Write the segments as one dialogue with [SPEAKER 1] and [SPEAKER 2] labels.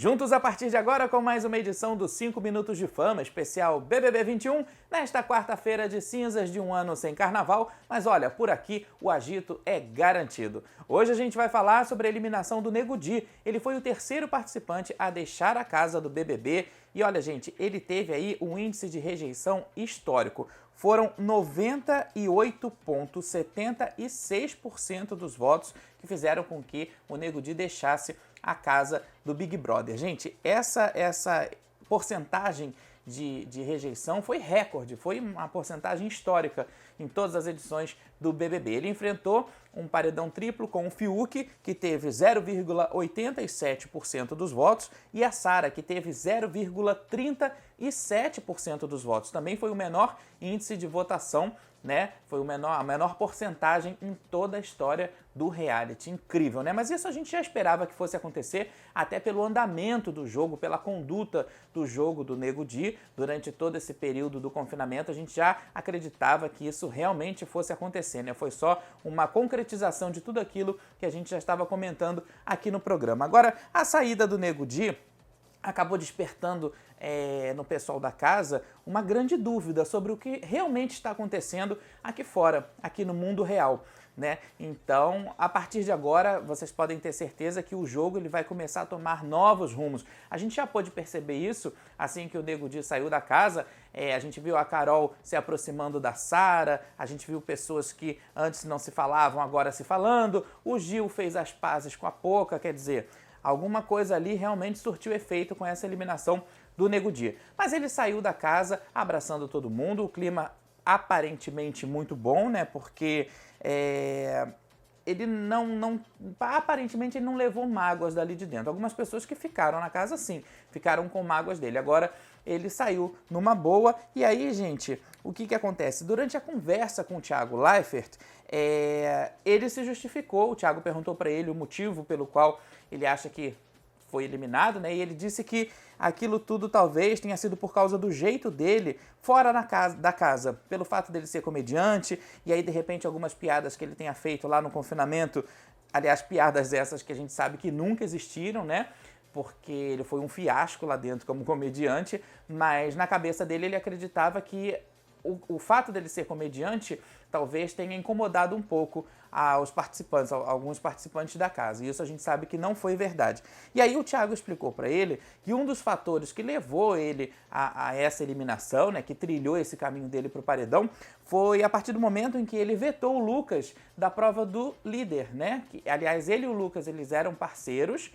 [SPEAKER 1] Juntos a partir de agora com mais uma edição do 5 Minutos de Fama, especial BBB 21, nesta quarta-feira de cinzas de um ano sem carnaval, mas olha, por aqui o agito é garantido. Hoje a gente vai falar sobre a eliminação do Nego Di. Ele foi o terceiro participante a deixar a casa do BBB e olha gente, ele teve aí um índice de rejeição histórico. Foram 98,76% dos votos que fizeram com que o Nego Di deixasse a casa do Big Brother. Gente, essa porcentagem de rejeição foi recorde, foi uma porcentagem histórica em todas as edições do BBB. Ele enfrentou um paredão triplo com o Fiuk, que teve 0,87% dos votos, e a Sara, que teve 0,37% dos votos. Também foi o menor índice de votação, né? Foi a menor porcentagem em toda a história do reality. Incrível, né? Mas isso a gente já esperava que fosse acontecer, até pelo andamento do jogo, pela conduta do jogo do Nego Di durante todo esse período do confinamento. A gente já acreditava que isso realmente fosse acontecer, né? Foi só uma concretização de tudo aquilo que a gente já estava comentando aqui no programa. Agora, a saída do Nego Di acabou despertando no pessoal da casa uma grande dúvida sobre o que realmente está acontecendo aqui fora, aqui no mundo real, né? Então, a partir de agora, vocês podem ter certeza que o jogo ele vai começar a tomar novos rumos. A gente já pôde perceber isso assim que o Nego Di saiu da casa. A gente viu a Carol se aproximando da Sara, a gente viu pessoas que antes não se falavam, agora se falando. O Gil fez as pazes com a Poca, quer dizer, alguma coisa ali realmente surtiu efeito com essa eliminação do Nego Di. Mas ele saiu da casa abraçando todo mundo, o clima aparentemente muito bom, né? Porque ele aparentemente ele não levou mágoas dali de dentro. Algumas pessoas que ficaram na casa, sim, ficaram com mágoas dele. Agora, ele saiu numa boa. E aí, gente, o que acontece? Durante a conversa com o Thiago Leifert, ele se justificou. O Thiago perguntou para ele o motivo pelo qual ele acha que foi eliminado, né? E ele disse que aquilo tudo talvez tenha sido por causa do jeito dele fora da casa, pelo fato dele ser comediante, e aí de repente algumas piadas que ele tenha feito lá no confinamento, aliás, piadas essas que a gente sabe que nunca existiram, né? Porque ele foi um fiasco lá dentro como comediante, mas na cabeça dele ele acreditava que o fato dele ser comediante talvez tenha incomodado um pouco aos participantes, alguns participantes da casa. E isso a gente sabe que não foi verdade. E aí o Thiago explicou para ele que um dos fatores que levou ele a essa eliminação, né, que trilhou esse caminho dele para o paredão, foi a partir do momento em que ele vetou o Lucas da prova do líder, né? Que, aliás, ele e o Lucas, eles eram parceiros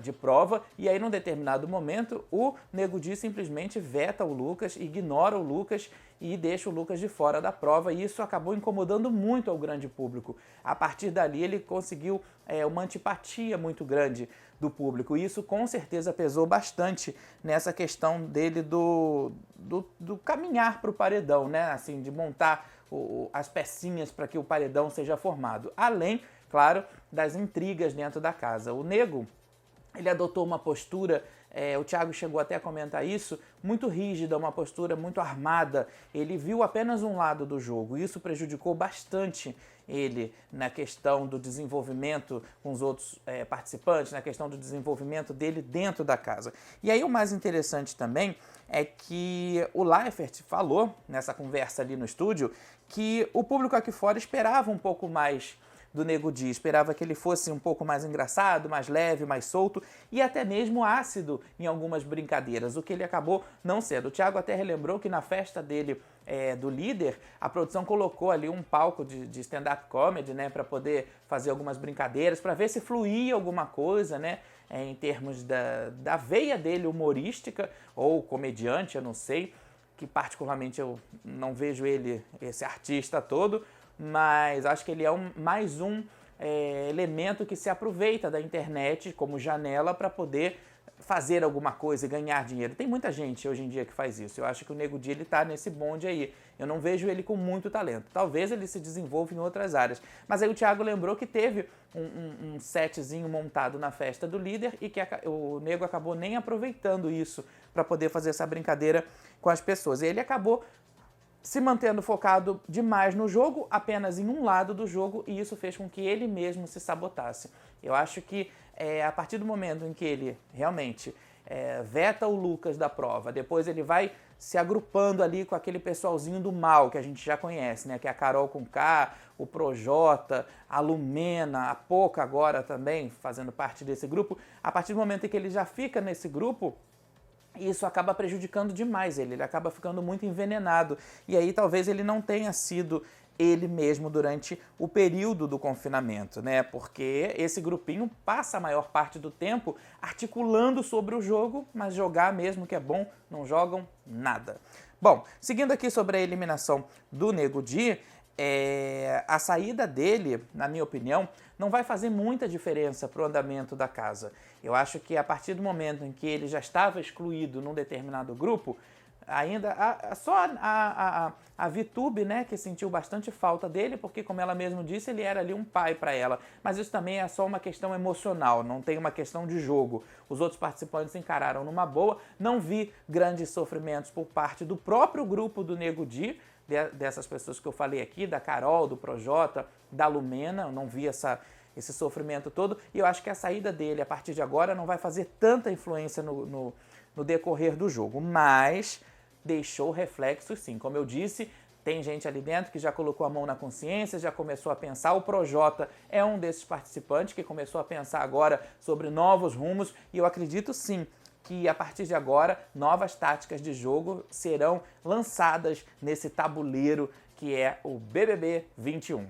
[SPEAKER 1] de prova, e aí num determinado momento o Nego Di simplesmente veta o Lucas, ignora o Lucas e deixa o Lucas de fora da prova, e isso acabou incomodando muito ao grande público. A partir dali ele conseguiu uma antipatia muito grande do público, e isso com certeza pesou bastante nessa questão dele do caminhar para o paredão, né? Assim, de montar as pecinhas para que o paredão seja formado, além, claro, das intrigas dentro da casa. O Nego, ele adotou uma postura, o Thiago chegou até a comentar isso, muito rígida, uma postura muito armada. Ele viu apenas um lado do jogo e isso prejudicou bastante ele na questão do desenvolvimento com os outros participantes, na questão do desenvolvimento dele dentro da casa. E aí o mais interessante também é que o Leifert falou, nessa conversa ali no estúdio, que o público aqui fora esperava um pouco mais do Nego Di, esperava que ele fosse um pouco mais engraçado, mais leve, mais solto e até mesmo ácido em algumas brincadeiras, o que ele acabou não sendo. O Thiago até relembrou que na festa dele do líder, a produção colocou ali um palco de stand-up comedy, né, para poder fazer algumas brincadeiras, para ver se fluía alguma coisa, né, em termos da veia dele humorística ou comediante, eu não sei, que particularmente eu não vejo ele, esse artista todo, mas acho que ele é mais um elemento que se aproveita da internet como janela para poder fazer alguma coisa e ganhar dinheiro. Tem muita gente hoje em dia que faz isso. Eu acho que o Nego Di está nesse bonde aí. Eu não vejo ele com muito talento. Talvez ele se desenvolva em outras áreas. Mas aí o Thiago lembrou que teve um setzinho montado na festa do líder e que o Nego acabou nem aproveitando isso para poder fazer essa brincadeira com as pessoas. E ele acabou se mantendo focado demais no jogo, apenas em um lado do jogo, e isso fez com que ele mesmo se sabotasse. Eu acho que a partir do momento em que ele realmente veta o Lucas da prova, depois ele vai se agrupando ali com aquele pessoalzinho do mal que a gente já conhece, né? Que é a Carol com K, o Projota, a Lumena, a Poca agora também fazendo parte desse grupo. A partir do momento em que ele já fica nesse grupo, isso acaba prejudicando demais ele acaba ficando muito envenenado. E aí talvez ele não tenha sido ele mesmo durante o período do confinamento, né? Porque esse grupinho passa a maior parte do tempo articulando sobre o jogo, mas jogar mesmo que é bom, não jogam nada. Bom, seguindo aqui sobre a eliminação do Nego Di, a saída dele, na minha opinião, não vai fazer muita diferença para o andamento da casa. Eu acho que a partir do momento em que ele já estava excluído num determinado grupo, ainda só a VTube, né, que sentiu bastante falta dele, porque, como ela mesma disse, ele era ali um pai para ela. Mas isso também é só uma questão emocional, não tem uma questão de jogo. Os outros participantes encararam numa boa, não vi grandes sofrimentos por parte do próprio grupo do Nego Di, dessas pessoas que eu falei aqui, da Carol, do Projota, da Lumena, eu não vi esse sofrimento todo, e eu acho que a saída dele a partir de agora não vai fazer tanta influência no decorrer do jogo, mas deixou reflexos sim. Como eu disse, tem gente ali dentro que já colocou a mão na consciência, já começou a pensar. O Projota é um desses participantes que começou a pensar agora sobre novos rumos, e eu acredito sim que a partir de agora novas táticas de jogo serão lançadas nesse tabuleiro que é o BBB 21.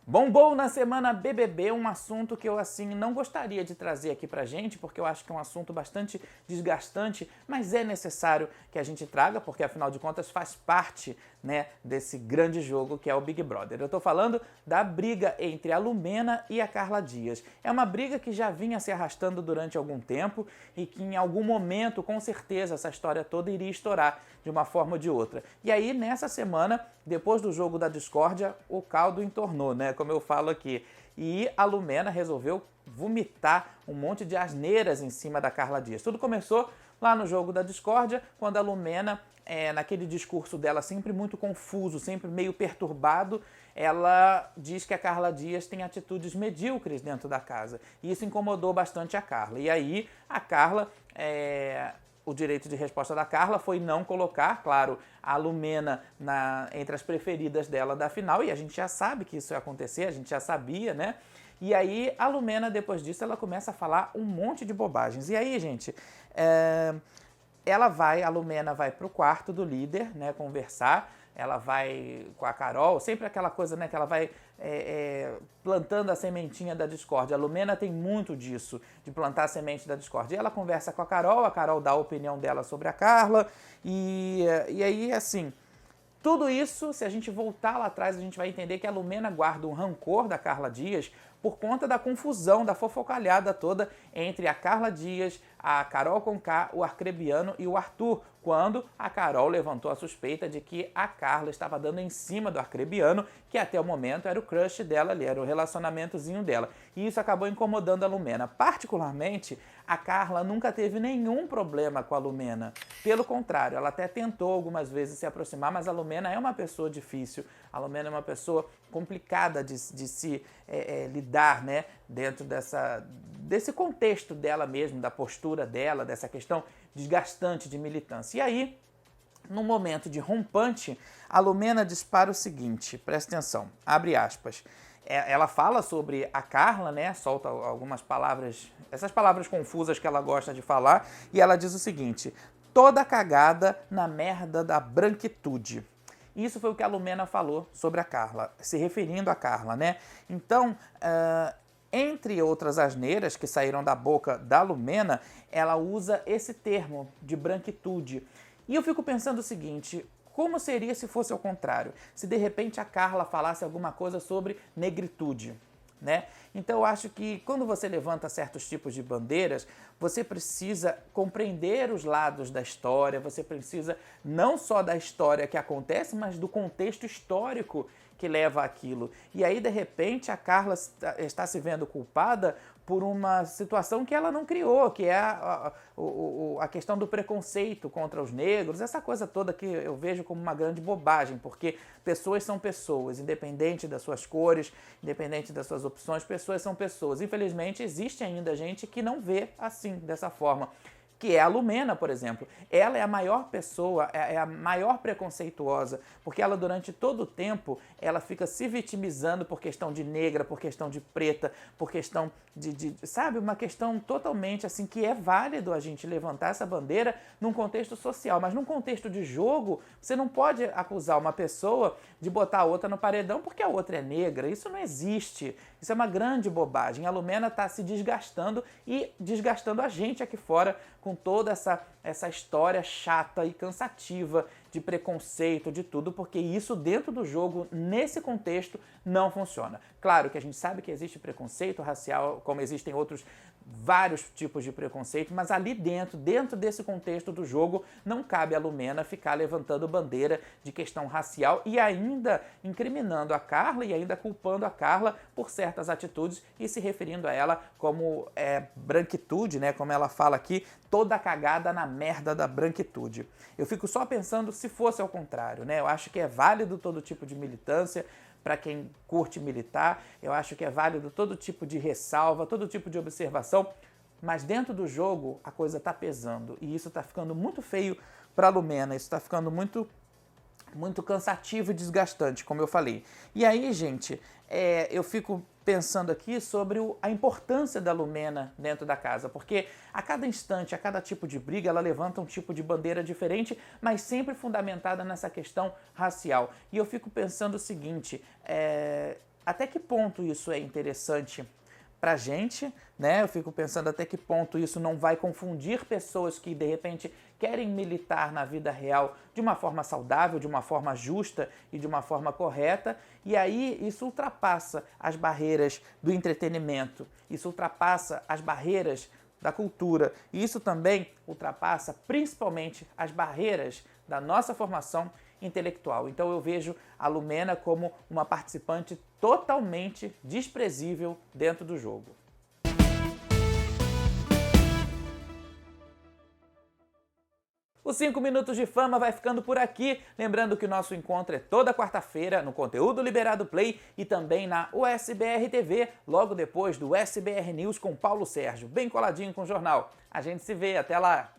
[SPEAKER 1] Bombou na semana BBB um assunto que eu, assim, não gostaria de trazer aqui pra gente, porque eu acho que é um assunto bastante desgastante, mas é necessário que a gente traga, porque afinal de contas faz parte, né, desse grande jogo que é o Big Brother. Eu tô falando da briga entre a Lumena e a Carla Dias. É uma briga que já vinha se arrastando durante algum tempo e que em algum momento, com certeza, essa história toda iria estourar de uma forma ou de outra. E aí, nessa semana, depois do jogo da discórdia, o caldo entornou, né? Como eu falo aqui. E a Lumena resolveu vomitar um monte de asneiras em cima da Carla Dias. Tudo começou lá no jogo da discórdia, quando a Lumena, naquele discurso dela sempre muito confuso, sempre meio perturbado, ela diz que a Carla Dias tem atitudes medíocres dentro da casa. E isso incomodou bastante a Carla. E aí, a Carla... O direito de resposta da Carla foi não colocar, claro, a Lumena entre as preferidas dela da final, e a gente já sabe que isso ia acontecer, a gente já sabia, né? E aí a Lumena, depois disso, ela começa a falar um monte de bobagens. E aí, gente, a Lumena vai pro quarto do líder, né, conversar. Ela vai com a Carol, sempre aquela coisa, né, que ela vai plantando a sementinha da discórdia. A Lumena tem muito disso, de plantar a semente da discórdia. E ela conversa com a Carol dá a opinião dela sobre a Carla, e aí, assim, tudo isso, se a gente voltar lá atrás, a gente vai entender que a Lumena guarda um rancor da Carla Dias por conta da confusão, da fofocalhada toda entre a Carla Dias, a Carol com K, o Arcrebiano e o Arthur, quando a Carol levantou a suspeita de que a Carla estava dando em cima do Arcrebiano, que até o momento era o crush dela ali, era o relacionamentozinho dela. E isso acabou incomodando a Lumena. Particularmente, a Carla nunca teve nenhum problema com a Lumena. Pelo contrário, ela até tentou algumas vezes se aproximar, mas a Lumena é uma pessoa difícil. A Lumena é uma pessoa complicada de se lidar, né, dentro desse contexto dela mesmo, da postura dela, dessa questão desgastante de militância. E aí, num momento de rompante, a Lumena dispara o seguinte, presta atenção, abre aspas. Ela fala sobre a Carla, né, solta algumas palavras, essas palavras confusas que ela gosta de falar, e ela diz o seguinte: toda cagada na merda da branquitude. Isso foi o que a Lumena falou sobre a Carla, se referindo a Carla, né? Então, entre outras asneiras que saíram da boca da Lumena, ela usa esse termo de branquitude. E eu fico pensando o seguinte: como seria se fosse ao contrário? Se de repente a Carla falasse alguma coisa sobre negritude, né? Então eu acho que quando você levanta certos tipos de bandeiras, você precisa compreender os lados da história, você precisa não só da história que acontece, mas do contexto histórico que leva aquilo. E aí, de repente, a Carla está se vendo culpada por uma situação que ela não criou, que é a questão do preconceito contra os negros, essa coisa toda que eu vejo como uma grande bobagem, porque pessoas são pessoas, independente das suas cores, independente das suas opções, pessoas são pessoas. Infelizmente, existe ainda gente que não vê assim, dessa forma. Que é a Lumena, por exemplo. Ela é a maior pessoa, é a maior preconceituosa, porque ela durante todo o tempo, ela fica se vitimizando por questão de negra, por questão de preta, por questão sabe, uma questão totalmente assim, que é válido a gente levantar essa bandeira num contexto social, mas num contexto de jogo, você não pode acusar uma pessoa de botar a outra no paredão porque a outra é negra. Isso não existe. Isso é uma grande bobagem. A Lumena está se desgastando e desgastando a gente aqui fora com toda essa história chata e cansativa de preconceito, de tudo, porque isso dentro do jogo, nesse contexto, não funciona. Claro que a gente sabe que existe preconceito racial, como existem outros vários tipos de preconceito, mas ali dentro desse contexto do jogo, não cabe a Lumena ficar levantando bandeira de questão racial e ainda incriminando a Carla e ainda culpando a Carla por certas atitudes e se referindo a ela como branquitude, né? Como ela fala aqui, toda cagada na merda da branquitude. Eu fico só pensando se fosse ao contrário, né? Eu acho que é válido todo tipo de militância, para quem curte militar, eu acho que é válido todo tipo de ressalva, todo tipo de observação, mas dentro do jogo a coisa está pesando e isso está ficando muito feio para a Lumena, isso está ficando muito cansativo e desgastante, como eu falei. E aí, gente, eu fico pensando aqui sobre a importância da Lumena dentro da casa, porque a cada instante, a cada tipo de briga, ela levanta um tipo de bandeira diferente, mas sempre fundamentada nessa questão racial. E eu fico pensando o seguinte, até que ponto isso é interessante pra gente, né? Eu fico pensando até que ponto isso não vai confundir pessoas que, de repente, querem militar na vida real de uma forma saudável, de uma forma justa e de uma forma correta, e aí isso ultrapassa as barreiras do entretenimento, isso ultrapassa as barreiras da cultura, e isso também ultrapassa principalmente as barreiras da nossa formação intelectual. Então eu vejo a Lumena como uma participante totalmente desprezível dentro do jogo. Os 5 Minutos de Fama vai ficando por aqui. Lembrando que o nosso encontro é toda quarta-feira no Conteúdo Liberado Play e também na USBR TV, logo depois do SBR News com Paulo Sérgio, bem coladinho com o jornal. A gente se vê, até lá!